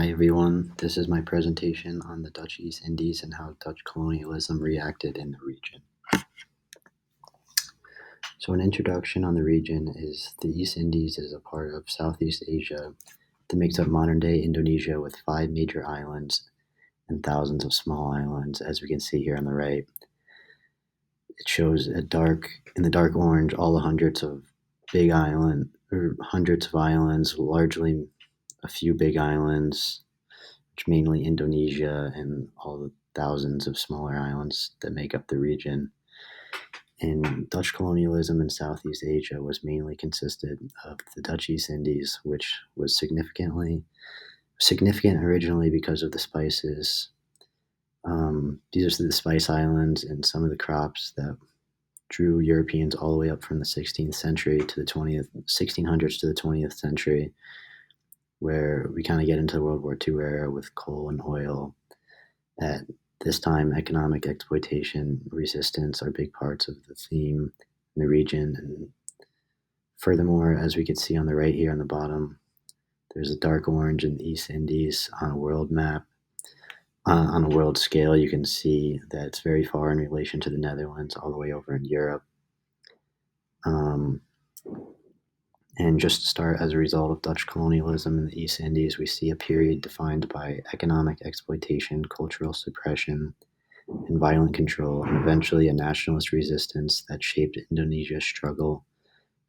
Hi everyone, this is my presentation on the Dutch East Indies and how Dutch colonialism reacted in the region. So an introduction on the region is the East Indies is a part of Southeast Asia that makes up modern-day Indonesia with 5 major islands and thousands of small islands, as we can see here on the right. It shows in the dark orange, all the hundreds of islands, largely a few big islands, which mainly Indonesia and all the thousands of smaller islands that make up the region. And Dutch colonialism in Southeast Asia was mainly consisted of the Dutch East Indies, which was significant originally because of the spices. These are the spice islands and some of the crops that drew Europeans all the way up from the 16th century to the 1600s to the 20th century, where we kind of get into the World War II era with coal and oil. At this time, economic exploitation, resistance are big parts of the theme in the region. And furthermore, as we can see on the right here on the bottom, there's a dark orange in the East Indies on a world map. On a world scale, you can see that it's very far in relation to the Netherlands, all the way over in Europe. And just to start, as a result of Dutch colonialism in the East Indies, we see a period defined by economic exploitation, cultural suppression, and violent control, and eventually a nationalist resistance that shaped Indonesia's struggle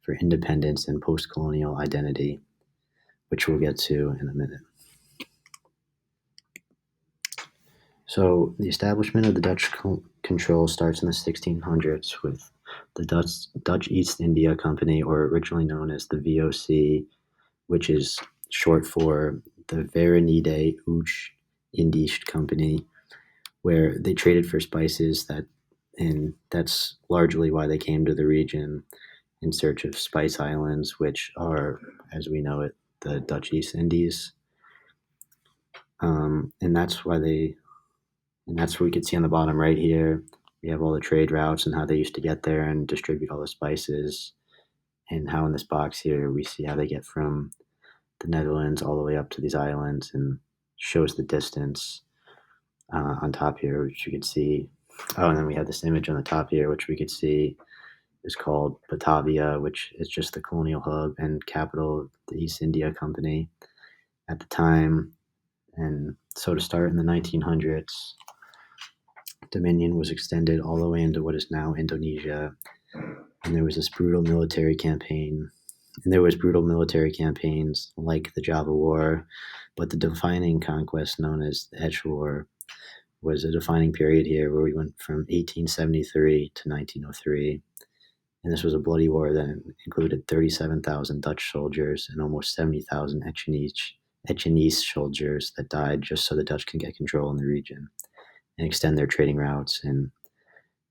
for independence and post-colonial identity, which we'll get to in a minute. So the establishment of the Dutch control starts in the 1600s with the Dutch East India Company, or originally known as the VOC, which is short for the Verenigde Oost-Indische Company, where they traded for spices and that's largely why they came to the region in search of spice islands, which are, as we know it, the Dutch East Indies. And that's what we can see on the bottom right here. We have all the trade routes and how they used to get there and distribute all the spices, and how in this box here we see how they get from the Netherlands all the way up to these islands, and shows the distance on top here, which you can see. Oh, and then we have this image on the top here, which we could see is called Batavia, which is just the colonial hub and capital of the East India Company at the time. And so to start in the 1900s, dominion was extended all the way into what is now Indonesia, and there was brutal military campaigns like the Java War, but the defining conquest known as the Etch War was a defining period here where we went from 1873 to 1903, and this was a bloody war that included 37,000 Dutch soldiers and almost 70,000 Echenese soldiers that died just so the Dutch can get control in the region and extend their trading routes. And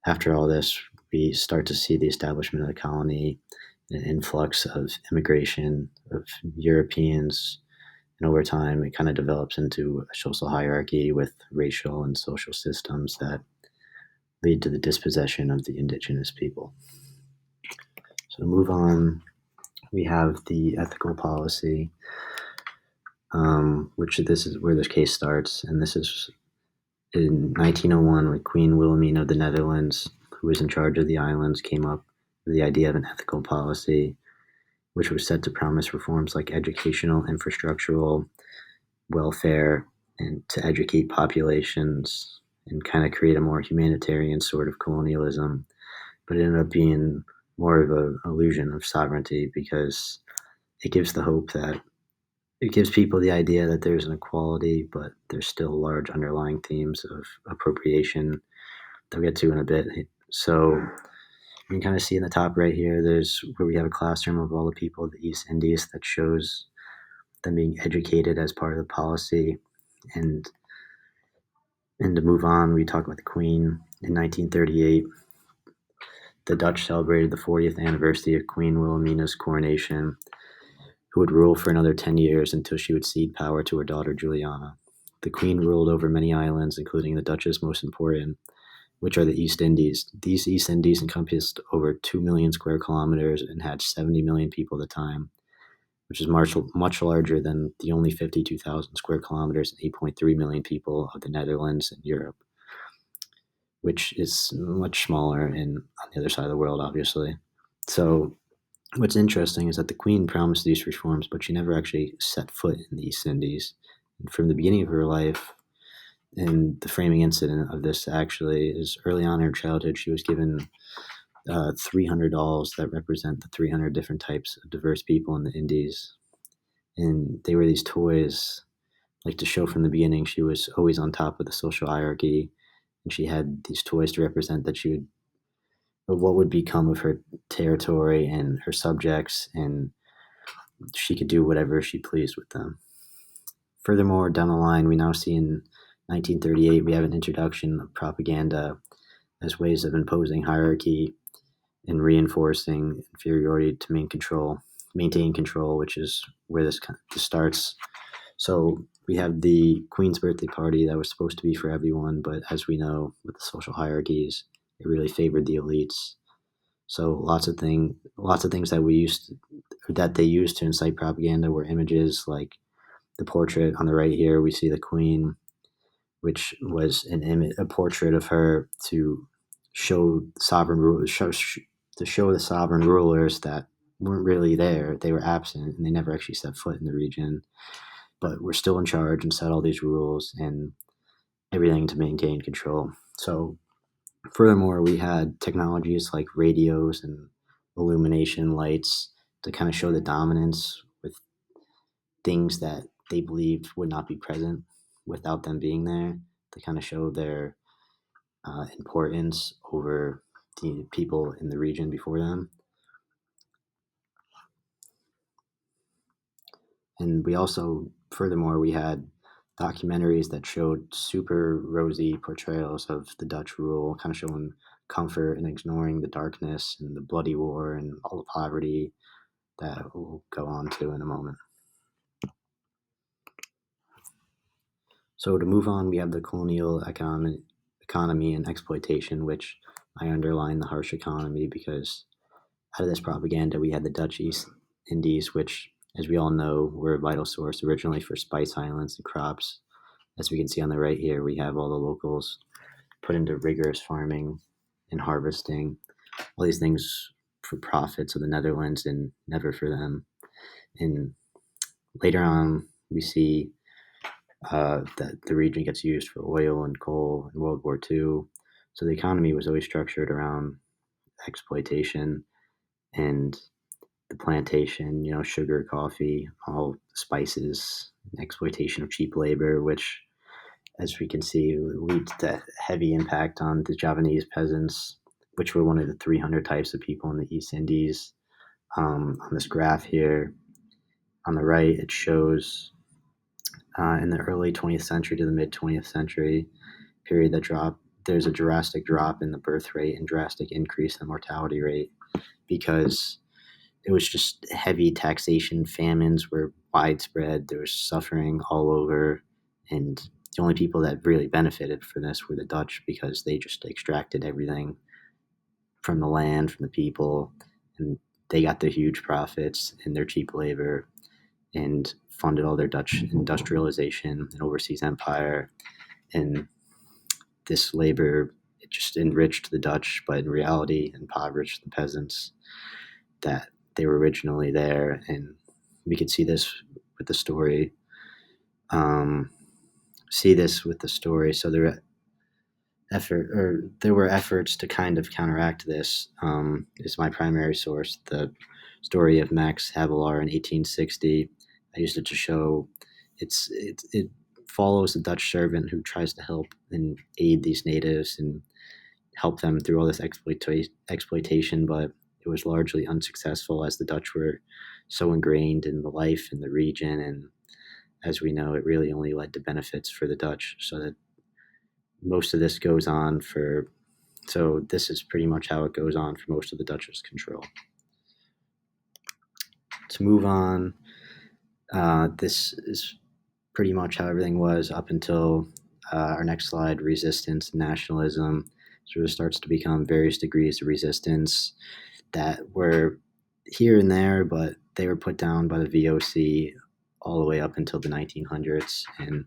after all this, we start to see the establishment of the colony, an influx of immigration of Europeans, and over time it kind of develops into a social hierarchy with racial and social systems that lead to the dispossession of the indigenous people. So to move on, we have the ethical policy, which this is where this case starts, and this is in 1901, when Queen Wilhelmina of the Netherlands, who was in charge of the islands, came up with the idea of an ethical policy, which was said to promise reforms like educational, infrastructural, welfare, and to educate populations and kind of create a more humanitarian sort of colonialism. But it ended up being more of an illusion of sovereignty, because it gives people the idea that there's an equality, but there's still large underlying themes of appropriation that we'll get to in a bit. So you can kind of see in the top right here, there's where we have a classroom of all the people of the East Indies that shows them being educated as part of the policy. And to move on, we talk about the Queen. In 1938, the Dutch celebrated the 40th anniversary of Queen Wilhelmina's coronation, who would rule for another 10 years until she would cede power to her daughter Juliana. The Queen ruled over many islands, including the Dutch's most important, which are the East Indies. These East Indies encompassed over 2 million square kilometers and had 70 million people at the time. which is much larger than the only 52,000 square kilometers and 8.3 million people of the Netherlands and Europe, which is much smaller in on the other side of the world, obviously. So what's interesting is that the Queen promised these reforms, but she never actually set foot in the East Indies. And from the beginning of her life, and the framing incident of this actually is early on in her childhood, she was given 300 dolls that represent the 300 different types of diverse people in the Indies. And they were these toys, like to show from the beginning she was always on top of the social hierarchy. And she had these toys to represent that she would, what would become of her territory and her subjects, and she could do whatever she pleased with them. Furthermore, down the line, we now see in 1938, we have an introduction of propaganda as ways of imposing hierarchy and reinforcing inferiority to maintain control, which is where this starts. So we have the Queen's birthday party that was supposed to be for everyone, but as we know, with the social hierarchies, it really favored the elites. So lots of things that that they used to incite propaganda were images like the portrait on the right here. We see the Queen, which was a portrait of her to show to show the sovereign rulers that weren't really there. They were absent, and they never actually set foot in the region, but were still in charge and set all these rules and everything to maintain control. So, furthermore, we had technologies like radios and illumination lights to kind of show the dominance with things that they believed would not be present without them being there, to kind of show their importance over the people in the region before them. And we also, furthermore, we had documentaries that showed super rosy portrayals of the Dutch rule, kind of showing comfort and ignoring the darkness and the bloody war and all the poverty that we'll go on to in a moment. So to move on, we have the colonial economy and exploitation, which I underline the harsh economy because out of this propaganda, we had the Dutch East Indies, which, as we all know, were a vital source originally for spice islands and crops. As we can see on the right here, we have all the locals put into rigorous farming and harvesting, all these things for profits of the Netherlands and never for them. And later on, we see that the region gets used for oil and coal in World War II. So the economy was always structured around exploitation and the plantation, sugar, coffee, all spices, exploitation of cheap labor, which, as we can see, leads to heavy impact on the Javanese peasants, which were one of the 300 types of people in the East Indies. On this graph here, on the right, it shows in the early 20th century to the mid 20th century period that drop. There's a drastic drop in the birth rate and drastic increase in the mortality rate because it was just heavy taxation. Famines were widespread. There was suffering all over, and the only people that really benefited from this were the Dutch because they just extracted everything from the land, from the people, and they got the huge profits in their cheap labor and funded all their Dutch industrialization and overseas empire. And this labor, it just enriched the Dutch, but in reality impoverished the peasants that they were originally there. And we could see this with the story. So there were efforts to kind of counteract this. Is my primary source the story of Max Havelaar in 1860. I used it to show it follows a Dutch servant who tries to help and aid these natives and help them through all this exploitation, but it was largely unsuccessful as the Dutch were so ingrained in the life in the region. And as we know, it really only led to benefits for the Dutch. So that most of this goes on for, so this is pretty much how it goes on for most of the Dutch's control. To move on, this is pretty much how everything was up until our next slide, resistance and nationalism. So it starts to become various degrees of resistance that were here and there, but they were put down by the VOC all the way up until the 1900s and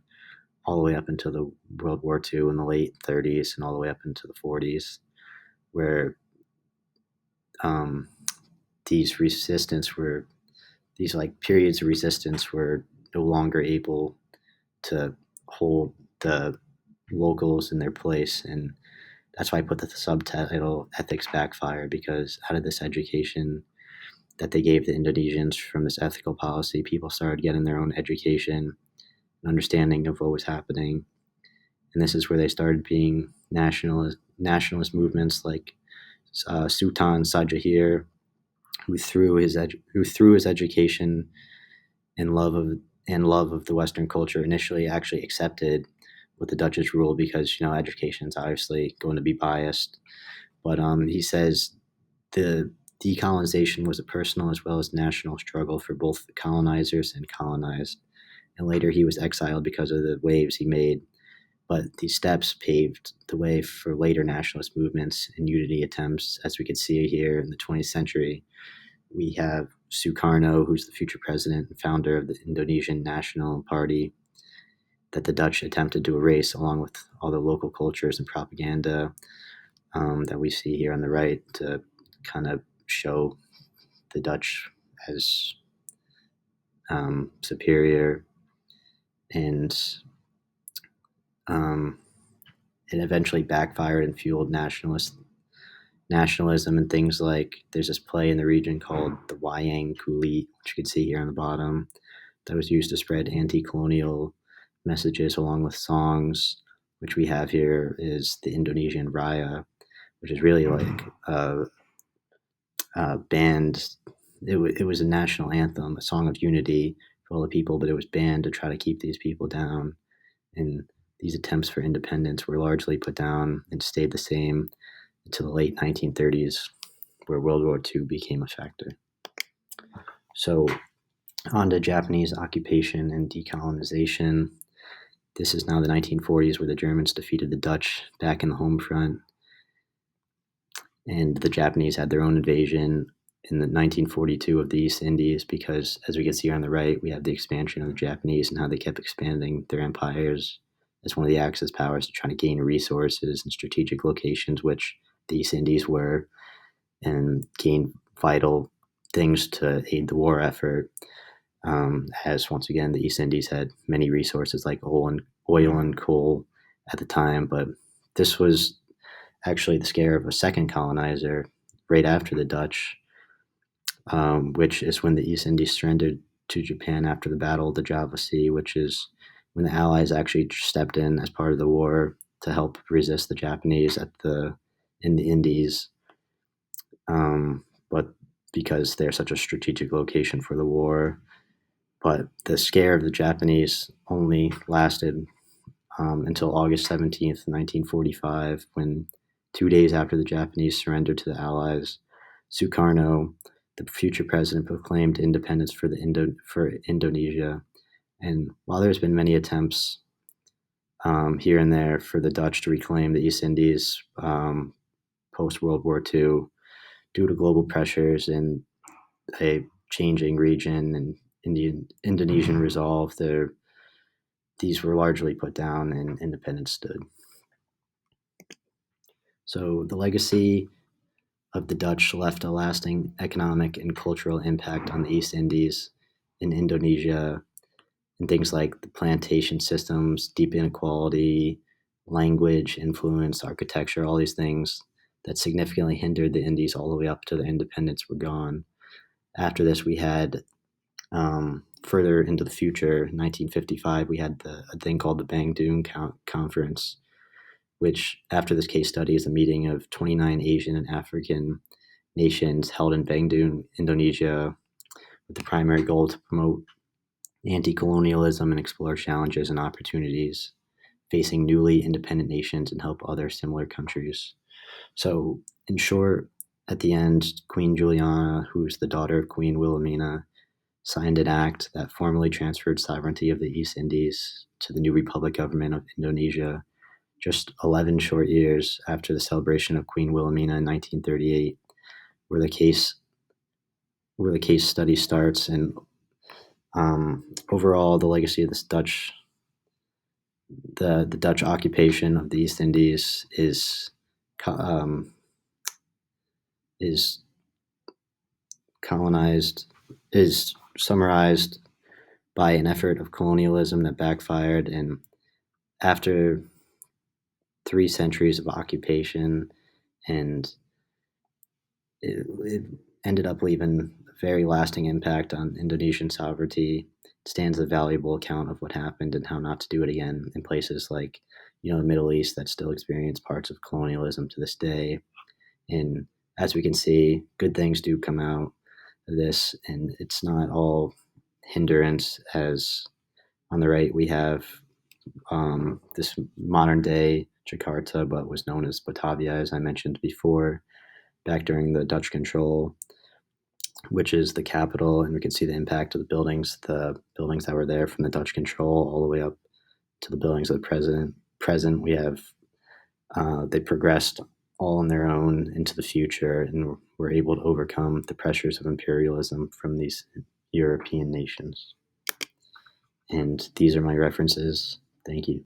all the way up until the World War II in the late 30s and all the way up into the 40s, where um, these resistance were these like periods of resistance were no longer able to hold the locals in their place. And that's why I put the subtitle Ethics Backfire, because out of this education that they gave the Indonesians from this ethical policy, people started getting their own education and understanding of what was happening. And this is where they started being nationalist movements like Sultan Sajahir, who through his education and love of the Western culture initially actually accepted what the Dutch's rule, because education is obviously going to be biased. But he says the decolonization was a personal as well as national struggle for both the colonizers and colonized. And later he was exiled because of the waves he made. But these steps paved the way for later nationalist movements and unity attempts, as we could see here in the 20th century. We have Sukarno, who's the future president and founder of the Indonesian National Party, that the Dutch attempted to erase, along with all the local cultures and propaganda that we see here on the right, to kind of show the Dutch as superior. And um, it eventually backfired and fueled nationalism and things like, there's this play in the region called the Wayang Kulit, which you can see here on the bottom, that was used to spread anti-colonial messages along with songs, which we have here is the Indonesian Raya, which is really like a band. It was a national anthem, a song of unity for all the people, but it was banned to try to keep these people down. And these attempts for independence were largely put down and stayed the same until the late 1930s, where World War II became a factor. So, on to Japanese occupation and decolonization. This is now the 1940s, where the Germans defeated the Dutch back in the home front, and the Japanese had their own invasion in the 1942 of the East Indies, because, as we can see on the right, we have the expansion of the Japanese and how they kept expanding their empires as one of the Axis powers to try to gain resources and strategic locations, which the East Indies were, and gain vital things to aid the war effort. As once again, the East Indies had many resources like oil and coal at the time, but this was actually the scare of a second colonizer right after the Dutch, which is when the East Indies surrendered to Japan after the Battle of the Java Sea, which is when the Allies actually stepped in as part of the war to help resist the Japanese in the Indies. But because they're such a strategic location for the war, but the scare of the Japanese only lasted until August 17th, 1945, when 2 days after the Japanese surrendered to the Allies, Sukarno, the future president, proclaimed independence for Indonesia. And while there's been many attempts here and there for the Dutch to reclaim the East Indies post World War II, due to global pressures and a changing region and Indonesian resolve, these were largely put down and independence stood. So the legacy of the Dutch left a lasting economic and cultural impact on the East Indies, in Indonesia, and things like the plantation systems, deep inequality, language, influence, architecture, all these things that significantly hindered the Indies all the way up to their independence were gone. After this, we had further into the future, 1955, we had a thing called the Bandung Conference, which, after this case study, is a meeting of 29 Asian and African nations held in Bandung, Indonesia, with the primary goal to promote anti-colonialism and explore challenges and opportunities facing newly independent nations and help other similar countries. So, in short, at the end, Queen Juliana, who's the daughter of Queen Wilhelmina, signed an act that formally transferred sovereignty of the East Indies to the new Republic government of Indonesia just 11 short years after the celebration of Queen Wilhelmina in 1938, where the case where the case study starts, and overall, the legacy of this the Dutch occupation of the East Indies um, is colonized is summarized by an effort of colonialism that backfired, and after 3 centuries of occupation, and it ended up leaving a very lasting impact on Indonesian sovereignty. It stands a valuable account of what happened and how not to do it again in places like, the Middle East that still experience parts of colonialism to this day. And as we can see, good things do come out of this, and it's not all hindrance. As on the right, we have this modern day Jakarta, but was known as Batavia, as I mentioned before, back during the Dutch control, which is the capital, and we can see the impact of the buildings that were there from the Dutch control all the way up to the buildings of the present. We have they progressed all on their own into the future, and were able to overcome the pressures of imperialism from these European nations. And these are my references. Thank you.